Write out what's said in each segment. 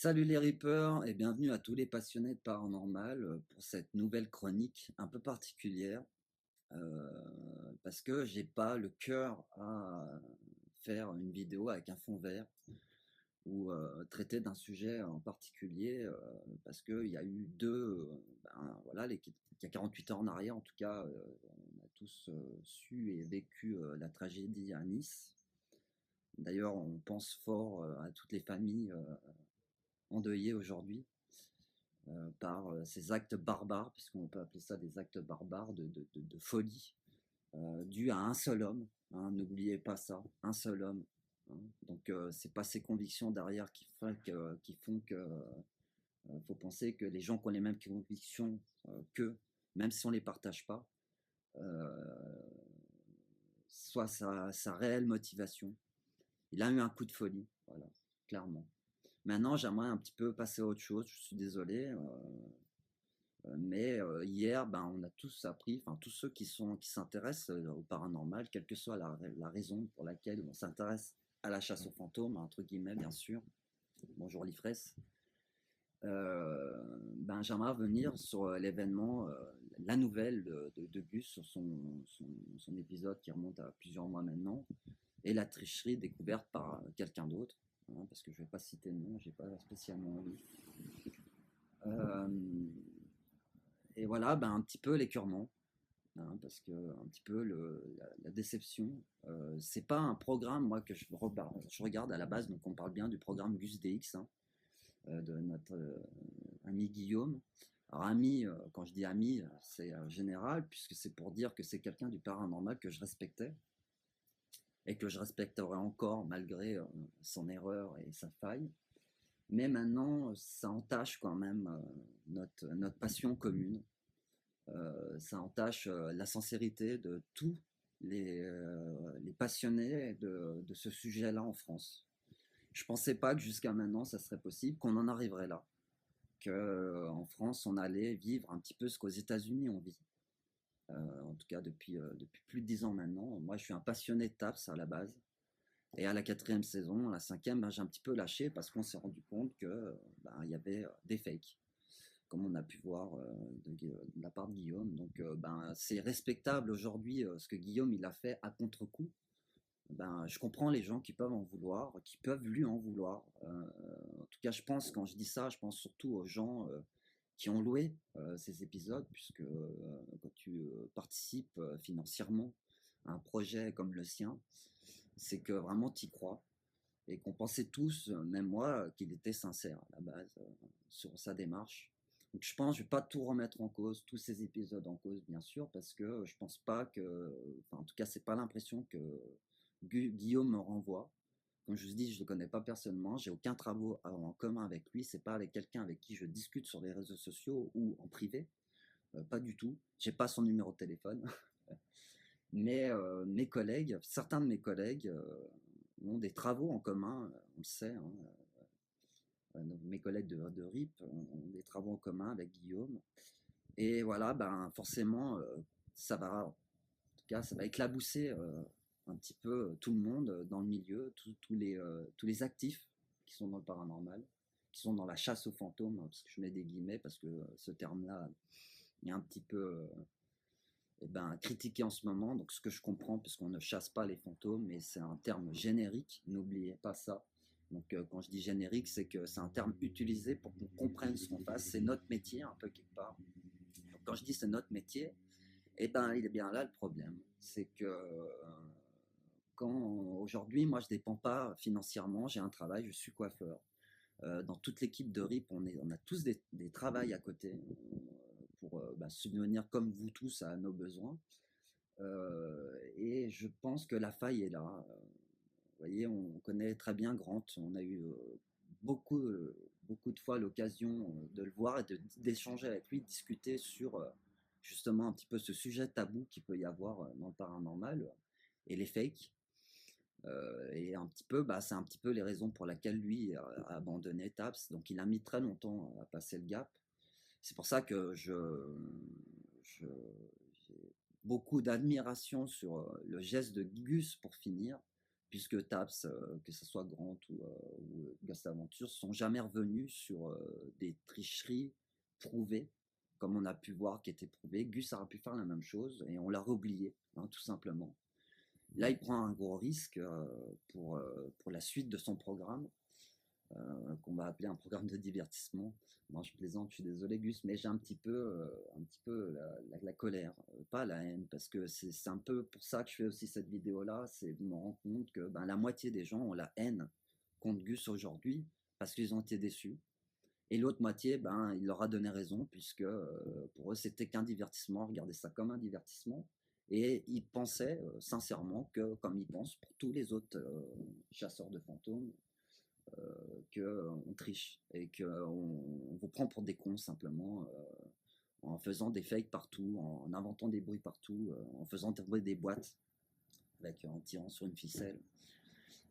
Salut les Reapers et bienvenue à tous les passionnés de paranormal pour cette nouvelle chronique un peu particulière parce que j'ai pas le cœur à faire une vidéo avec un fond vert ou traiter d'un sujet en particulier parce qu'il y a eu voilà, il y a 48 heures en arrière en tout cas, on a tous su et vécu la tragédie à Nice. D'ailleurs, on pense fort à toutes les familles endeuillées aujourd'hui par ces actes barbares, puisqu'on peut appeler ça des actes barbares de folie, dus à un seul homme. Hein, n'oubliez pas ça, un seul homme. Hein. Donc c'est pas ses convictions derrière qui font que faut penser que les gens qui ont les mêmes convictions qu'eux, même si on les partage pas, euh, soit sa réelle motivation. Il a eu un coup de folie, voilà, clairement. Maintenant, j'aimerais un petit peu passer à autre chose. Je suis désolé. Mais hier, ben, on a tous appris, enfin tous ceux qui s'intéressent au paranormal, quelle que soit la raison pour laquelle on s'intéresse à la chasse aux fantômes, entre guillemets bien sûr. Bonjour l'IFRES. Ben, j'aimerais revenir sur l'événement, la nouvelle de Gus sur son épisode qui remonte à plusieurs mois maintenant, et la tricherie découverte par quelqu'un d'autre, hein, parce que je ne vais pas citer de nom, j'ai pas spécialement envie. Euh, et voilà, ben, un petit peu l'écœurement. Hein, parce que un petit peu la déception. C'est pas un programme moi je regarde à la base, donc on parle bien du programme Gus DX, hein, de notre ami Guillaume. Alors ami, quand je dis ami, c'est général puisque c'est pour dire que c'est quelqu'un du paranormal que je respectais et que je respecterai encore malgré son erreur et sa faille. Mais maintenant, ça entache quand même notre passion commune. Ça entache la sincérité de tous les passionnés de ce sujet-là en France. Je ne pensais pas que jusqu'à maintenant, ça serait possible, qu'on en arriverait là, qu'en France, on allait vivre un petit peu ce qu'aux États-Unis on vit. En tout cas, depuis plus de 10 ans maintenant. Moi, je suis un passionné de TAPS à la base. Et à la quatrième saison, la cinquième, ben, j'ai un petit peu lâché parce qu'on s'est rendu compte que ben, il y avait des fakes comme on a pu voir de la part de Guillaume. Donc, ben, c'est respectable aujourd'hui ce que Guillaume il a fait à contre-coup. Ben, je comprends les gens qui peuvent en vouloir, qui peuvent lui en vouloir. En tout cas, je pense, quand je dis ça, je pense surtout aux gens qui ont loué ces épisodes, puisque quand tu participes financièrement à un projet comme le sien, c'est que vraiment tu y crois et qu'on pensait tous, même moi, qu'il était sincère à la base sur sa démarche. Donc je pense, je vais pas tout remettre en cause, tous ces épisodes en cause, bien sûr, parce que je pense pas que, enfin, en tout cas, c'est pas l'impression que Guillaume me renvoie. Comme je vous dis, je le connais pas personnellement, j'ai aucun travail en commun avec lui, c'est pas avec quelqu'un avec qui je discute sur les réseaux sociaux ou en privé, pas du tout. J'ai pas son numéro de téléphone, mais mes collègues, certains de mes collègues ont des travaux en commun, on le sait, hein, donc mes collègues de RIP ont des travaux en commun avec Guillaume. Et voilà, ben, forcément, ça va, en tout cas, ça va éclabousser un petit peu tout le monde dans le milieu, tous les actifs qui sont dans le paranormal, qui sont dans la chasse aux fantômes, hein, parce que je mets des guillemets, parce que ce terme-là est un petit peu eh ben, critiqué en ce moment. Donc, ce que je comprends, puisqu'on ne chasse pas les fantômes, mais c'est un terme générique, n'oubliez pas ça. Donc, quand je dis générique, c'est que c'est un terme utilisé pour qu'on comprenne ce qu'on fasse. C'est notre métier, un peu quelque part. Donc, quand je dis c'est notre métier, eh ben, il est bien là le problème. C'est que quand aujourd'hui, moi, je ne dépends pas financièrement, j'ai un travail, je suis coiffeur. Dans toute l'équipe de RIP, on a tous des travails à côté pour bah, subvenir comme vous tous à nos besoins. Et je pense que la faille est là. Vous voyez, on connaît très bien Grant. On a eu beaucoup de fois l'occasion de le voir et d'échanger avec lui, de discuter sur justement un petit peu ce sujet tabou qu'il peut y avoir dans le paranormal et les fakes. Et un petit peu, bah, c'est un petit peu les raisons pour lesquelles lui a abandonné TAPS. Donc il a mis très longtemps à passer le gap. C'est pour ça que j'ai beaucoup d'admiration sur le geste de Gus pour finir, puisque Taps, que ce soit Grant ou Ghost Adventures, sont jamais revenus sur des tricheries prouvées, comme on a pu voir qui étaient prouvées. Gus aurait pu faire la même chose et on l'a oublié, hein, tout simplement. Là, il prend un gros risque pour la suite de son programme, qu'on va appeler un programme de divertissement. Non, je plaisante, je suis désolé Gus, mais j'ai un petit peu la colère, pas la haine, parce que c'est un peu pour ça que je fais aussi cette vidéo-là, c'est de me rendre compte que ben, la moitié des gens ont la haine contre Gus aujourd'hui, parce qu'ils ont été déçus. Et l'autre moitié, ben, il leur a donné raison, puisque pour eux, c'était qu'un divertissement, regardez ça comme un divertissement. Et ils pensaient sincèrement que, comme ils pensent pour tous les autres chasseurs de fantômes, qu'on triche et qu'on vous prend pour des cons simplement en faisant des fakes partout, en inventant des bruits partout, en faisant tomber des boîtes en tirant sur une ficelle.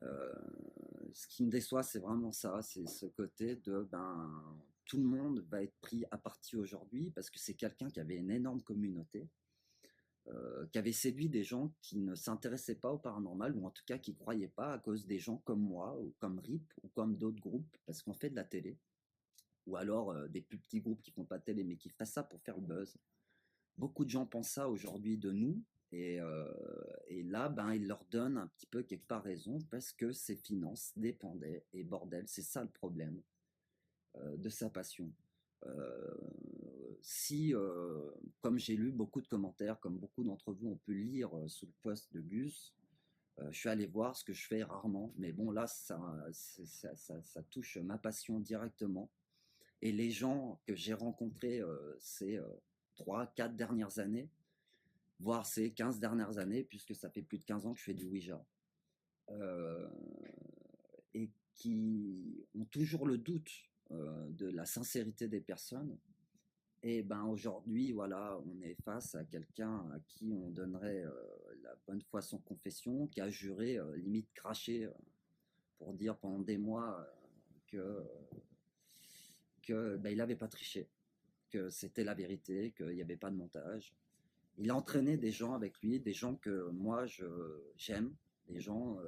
Euh, Ce qui me déçoit, c'est vraiment ça, c'est ce côté de tout le monde va être pris à partie aujourd'hui parce que c'est quelqu'un qui avait une énorme communauté, qui avait séduit des gens qui ne s'intéressaient pas au paranormal, ou en tout cas qui ne croyaient pas, à cause des gens comme moi, ou comme RIP, ou comme d'autres groupes, parce qu'on fait de la télé, ou alors des plus petits groupes qui font pas de télé, mais qui feraient ça pour faire le buzz. Beaucoup de gens pensent ça aujourd'hui de nous, et là, ben, ils leur donnent un petit peu quelque part raison, parce que ses finances dépendaient, et bordel, c'est ça le problème de sa passion. Euh, Si, comme j'ai lu beaucoup de commentaires, comme beaucoup d'entre vous ont pu lire sous le post de Gus, je suis allé voir ce que je fais rarement, mais bon, là, ça touche ma passion directement. Et les gens que j'ai rencontrés ces 3, 4 dernières années, voire ces 15 dernières années, puisque ça fait plus de 15 ans que je fais du Ouija, euh, et qui ont toujours le doute de la sincérité des personnes. Et ben aujourd'hui, voilà, on est face à quelqu'un à qui on donnerait la bonne foi sans confession, qui a juré, limite craché, pour dire pendant des mois que ben, il n'avait pas triché, que c'était la vérité, qu'il n'y avait pas de montage. Il a entraîné des gens avec lui, des gens que moi j'aime, des gens,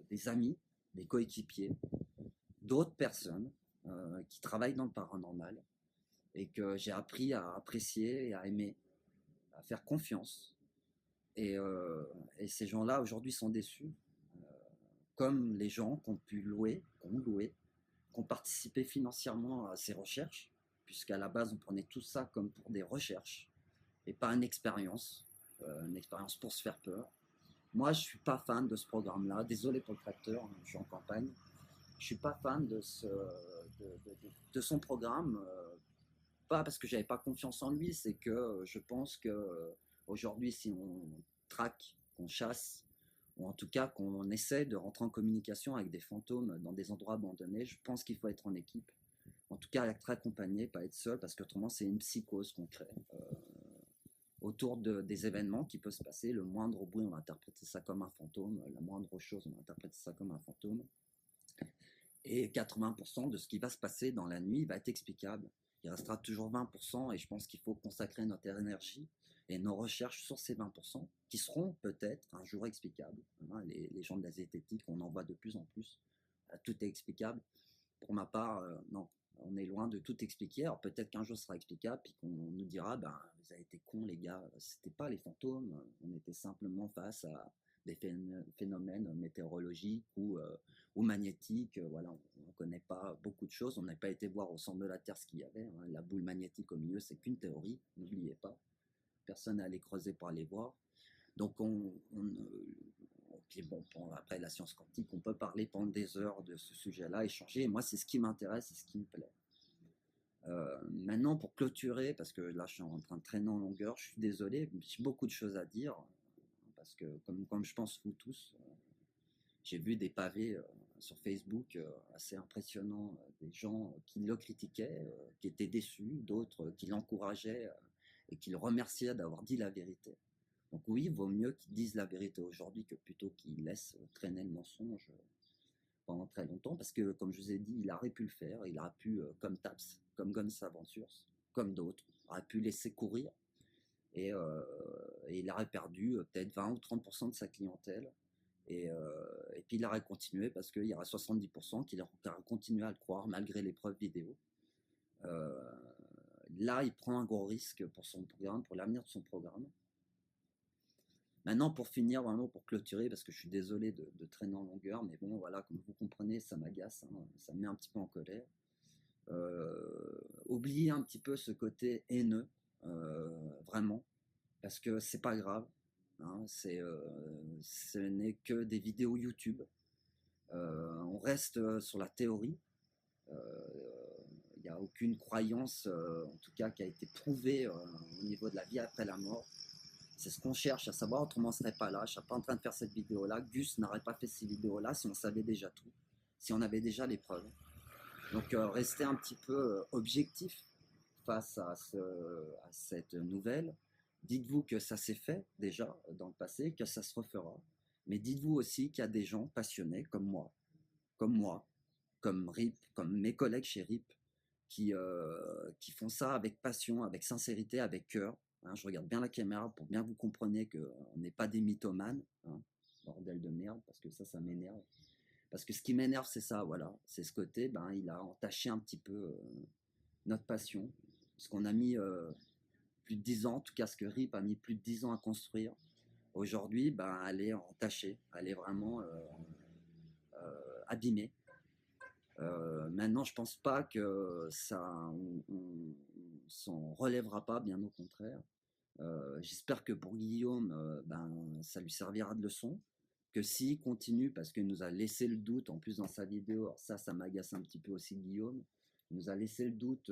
des amis, des coéquipiers, d'autres personnes qui travaillent dans le paranormal et que j'ai appris à apprécier et à aimer, à faire confiance. Et ces gens-là aujourd'hui sont déçus, comme les gens qui ont pu louer, qui ont participé financièrement à ces recherches, puisqu'à la base on prenait tout ça comme pour des recherches et pas une expérience pour se faire peur. Moi, je suis pas fan de ce programme-là. Désolé pour le tracteur, je suis en campagne. Je suis pas fan de son programme. Pas parce que j'avais pas confiance en lui, c'est que je pense que aujourd'hui, si on traque, qu'on chasse, ou en tout cas qu'on essaie de rentrer en communication avec des fantômes dans des endroits abandonnés, je pense qu'il faut être en équipe. En tout cas, être accompagné, pas être seul, parce qu'autrement, c'est une psychose qu'on crée. Autour des événements qui peuvent se passer, le moindre bruit, on va interpréter ça comme un fantôme, la moindre chose, on va interpréter ça comme un fantôme. Et 80% de ce qui va se passer dans la nuit va être explicable. Il restera toujours 20%, et je pense qu'il faut consacrer notre énergie et nos recherches sur ces 20% qui seront peut-être un jour explicables. Les gens de la zététique, on en voit de plus en plus. Tout est explicable. Pour ma part, non. On est loin de tout expliquer. Alors peut-être qu'un jour ce sera explicable, puis qu'on nous dira, ben, vous avez été cons les gars, c'était pas les fantômes, on était simplement face à des phénomènes météorologiques ou magnétiques. Voilà, on ne connaît pas beaucoup de choses. On n'a pas été voir au centre de la Terre ce qu'il y avait. La boule magnétique au milieu, c'est qu'une théorie, n'oubliez pas. Personne n'est allé creuser pour aller voir. Donc puis bon, après la science quantique, on peut parler pendant des heures de ce sujet-là, échanger. Et moi, c'est ce qui m'intéresse, c'est ce qui me plaît. Maintenant, pour clôturer, parce que là, je suis en train de traîner en longueur, je suis désolé, j'ai beaucoup de choses à dire, parce que comme je pense vous tous, j'ai vu des pavés sur Facebook assez impressionnants, des gens qui le critiquaient, qui étaient déçus, d'autres qui l'encourageaient et qui le remerciaient d'avoir dit la vérité. Donc oui, il vaut mieux qu'ils disent la vérité aujourd'hui que plutôt qu'ils laissent traîner le mensonge pendant très longtemps, parce que, comme je vous ai dit, il aurait pu le faire, il aurait pu, comme Taps, comme Ghost Adventures, comme d'autres, aurait pu laisser courir, et il aurait perdu peut-être 20 ou 30% de sa clientèle, Et puis il aurait continué parce qu'il y aura 70% qui aura continué à le croire malgré les preuves vidéo. Euh, Là, il prend un gros risque pour son programme, pour l'avenir de son programme. Maintenant, pour finir, vraiment pour clôturer, parce que je suis désolé de traîner en longueur, mais bon, voilà, comme vous comprenez, ça m'agace, hein, ça me met un petit peu en colère. Oublier un petit peu ce côté haineux, vraiment, parce que c'est pas grave, hein, ce n'est que des vidéos YouTube. On reste sur la théorie. Il n'y a aucune croyance, en tout cas, qui a été prouvée au niveau de la vie après la mort. C'est ce qu'on cherche à savoir, autrement on ne serait pas là. Je ne serais pas en train de faire cette vidéo-là. Gus n'aurait pas fait ces vidéos-là si on savait déjà tout, si on avait déjà les preuves. Donc rester un petit peu objectif face à cette nouvelle. Dites-vous que ça s'est fait déjà dans le passé, que ça se refera. Mais dites-vous aussi qu'il y a des gens passionnés comme moi, comme RIP, comme mes collègues chez RIP, qui font ça avec passion, avec sincérité, avec cœur. Hein, je regarde bien la caméra pour bien que vous compreniez qu'on n'est pas des mythomanes, hein, bordel de merde, parce que ça m'énerve. Parce que ce qui m'énerve, c'est ça, voilà. C'est ce côté, il a entaché un petit peu notre passion. Ce qu'on a mis plus de 10 ans, en tout cas ce que RIP a mis plus de 10 ans à construire. Aujourd'hui, elle est entachée, elle est vraiment abîmée. Maintenant, je pense pas que on s'en relèvera pas, bien au contraire. J'espère que pour Guillaume, ça lui servira de leçon. Que s'il continue, parce qu'il nous a laissé le doute, en plus dans sa vidéo, alors ça m'agace un petit peu aussi Guillaume, il nous a laissé le doute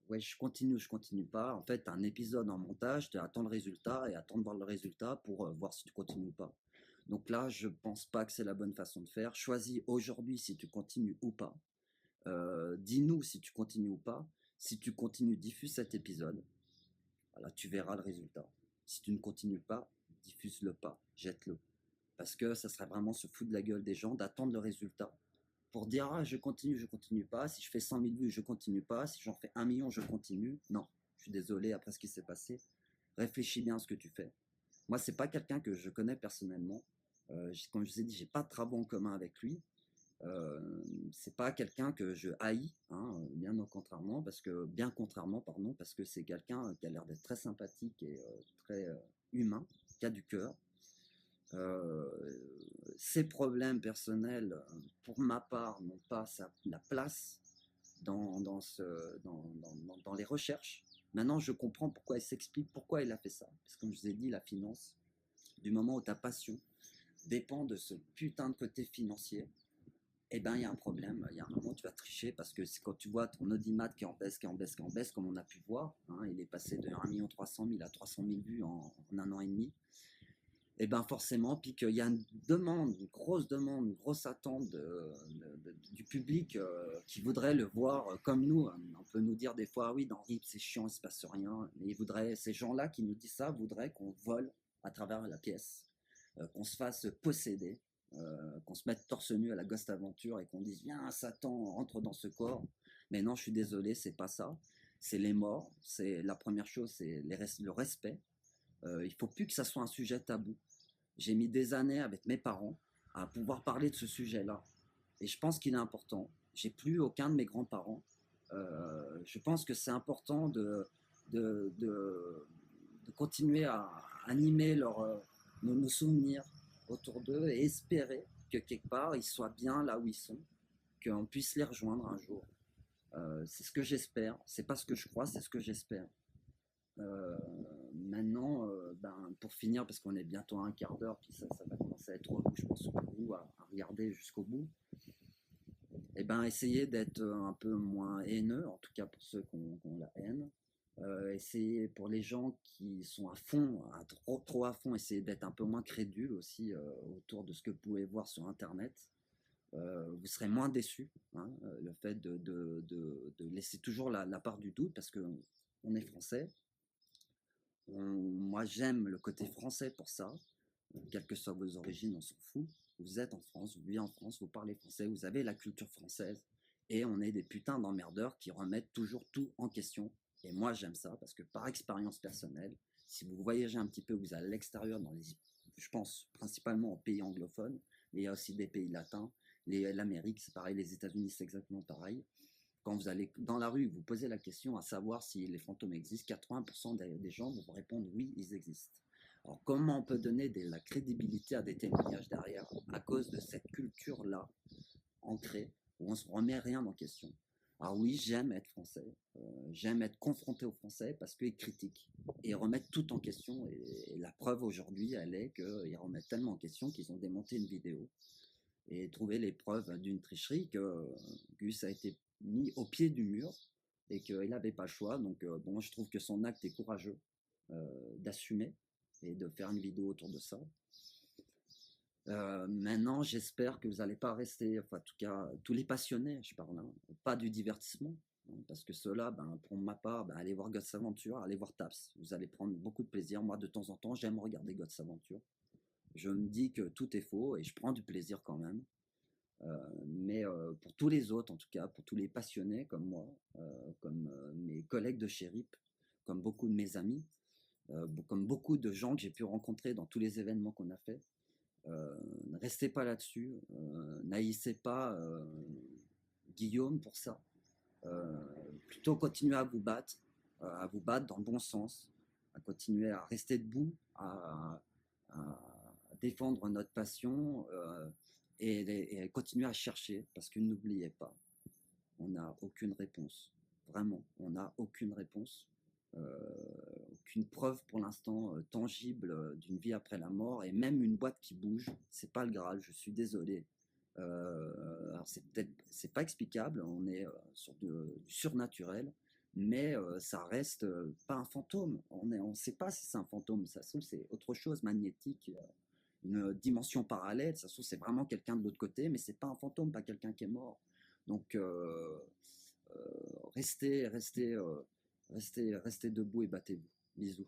ouais, je continue pas. En fait, un épisode en montage, tu attends le résultat et attends de voir le résultat pour voir si tu continues ou pas. Donc là, je pense pas que c'est la bonne façon de faire. Choisis aujourd'hui si tu continues ou pas. Dis-nous si tu continues ou pas. Si tu continues, diffuse cet épisode. Voilà, tu verras le résultat. Si tu ne continues pas, diffuse-le pas, jette-le. Parce que ça serait vraiment se foutre de la gueule des gens d'attendre le résultat pour dire ah, je continue pas. Si je fais 100 000 vues, je continue pas. Si j'en fais 1 million, je continue. Non, je suis désolé après ce qui s'est passé. Réfléchis bien à ce que tu fais. Moi, c'est pas quelqu'un que je connais personnellement. Comme je vous ai dit, j'ai pas de travaux en commun avec lui. C'est pas quelqu'un que je haïs, hein, bien contrairement, pardon, parce que c'est quelqu'un qui a l'air d'être très sympathique et très humain, qui a du cœur. Euh, Ses problèmes personnels, pour ma part, n'ont pas la place dans les recherches. Maintenant, je comprends pourquoi il s'explique, pourquoi il a fait ça. Parce que comme je vous ai dit, la finance, du moment où ta passion dépend de ce putain de côté financier, eh ben, il y a un problème. Il y a un moment où tu vas tricher parce que quand tu vois ton audimat qui en baisse, comme on a pu voir, hein, il est passé de 1 300 000 à 300 000 vues en 1 an et demi. Et ben forcément, puis qu'il y a une demande, une grosse attente du public qui voudrait le voir comme nous. On peut nous dire des fois, oui, dans RIP, c'est chiant, il ne se passe rien. Mais ces gens-là qui nous disent ça voudraient qu'on vole à travers la pièce, qu'on se fasse posséder, qu'on se mette torse nu à la Ghost Aventure et qu'on dise, viens, Satan, rentre dans ce corps. Mais non, je suis désolé, c'est pas ça. C'est les morts. C'est la première chose, c'est le respect. Il ne faut plus que ça soit un sujet tabou. J'ai mis des années avec mes parents à pouvoir parler de ce sujet-là. Et je pense qu'il est important. J'ai plus aucun de mes grands-parents. Je pense que c'est important de, de, de continuer à animer nos souvenirs autour d'eux et espérer que quelque part ils soient bien là où ils sont, qu'on puisse les rejoindre un jour. C'est ce que j'espère. C'est pas ce que je crois, c'est ce que j'espère. Maintenant, pour finir, parce qu'on est bientôt à un quart d'heure, puis ça va commencer à être relou, je pense, pour vous, à regarder jusqu'au bout, et essayez d'être un peu moins haineux, en tout cas pour ceux qui ont la haine. Essayez pour les gens qui sont à fond, trop à fond, essayez d'être un peu moins crédule aussi autour de ce que vous pouvez voir sur Internet. Vous serez moins déçus, hein, le fait de laisser toujours la part du doute, parce qu'on est français. Moi, j'aime le côté français pour ça. Quelles que soient vos origines, on s'en fout. Vous êtes en France, vous vivez en France, vous parlez français, vous avez la culture française. Et on est des putains d'emmerdeurs qui remettent toujours tout en question. Et moi, j'aime ça parce que par expérience personnelle, si vous voyagez un petit peu, vous allez à l'extérieur dans les je pense principalement aux pays anglophones, mais il y a aussi des pays latins. L'Amérique, c'est pareil, les États-Unis, c'est exactement pareil. Quand vous allez dans la rue, vous posez la question à savoir si les fantômes existent, 80% des gens vont vous répondre oui, ils existent. Alors comment on peut donner la crédibilité à des témoignages derrière à cause de cette culture-là ancrée où on ne se remet rien en question. Alors oui, j'aime être français, j'aime être confronté aux Français parce qu'ils critiquent et ils remettent tout en question. Et la preuve aujourd'hui, elle est qu'ils remettent tellement en question qu'ils ont démonté une vidéo et trouvé les preuves d'une tricherie que Gus a été mis au pied du mur et qu'il n'avait pas le choix. Donc bon, je trouve que son acte est courageux d'assumer et de faire une vidéo autour de ça. Maintenant, j'espère que vous n'allez pas rester, enfin, en tout cas, tous les passionnés, je parle, hein, pas du divertissement, hein, parce que ceux-là, ben, pour ma part, ben, allez voir God's Aventure, allez voir Taps, vous allez prendre beaucoup de plaisir. Moi, de temps en temps, j'aime regarder God's Aventure. Je me dis que tout est faux et je prends du plaisir quand même. Mais pour tous les autres, en tout cas, pour tous les passionnés comme moi, comme mes collègues de chez RIP, comme beaucoup de mes amis, comme beaucoup de gens que j'ai pu rencontrer dans tous les événements qu'on a fait, ne restez pas là-dessus, n'haïssez pas Guillaume pour ça. Plutôt continuez à vous battre dans le bon sens, à continuer à rester debout, à défendre notre passion et continuer à chercher, parce que n'oubliez pas, on n'a aucune réponse. Vraiment, on n'a aucune réponse. Aucune preuve pour l'instant tangible d'une vie après la mort, et même une boîte qui bouge, c'est pas le Graal, je suis désolé. Alors c'est pas explicable, on est sur du surnaturel, mais ça reste pas un fantôme. On sait pas si c'est un fantôme, ça se trouve c'est autre chose, magnétique, une dimension parallèle, ça se trouve c'est vraiment quelqu'un de l'autre côté, mais c'est pas un fantôme, pas quelqu'un qui est mort. Donc restez debout et battez-vous. Bisous.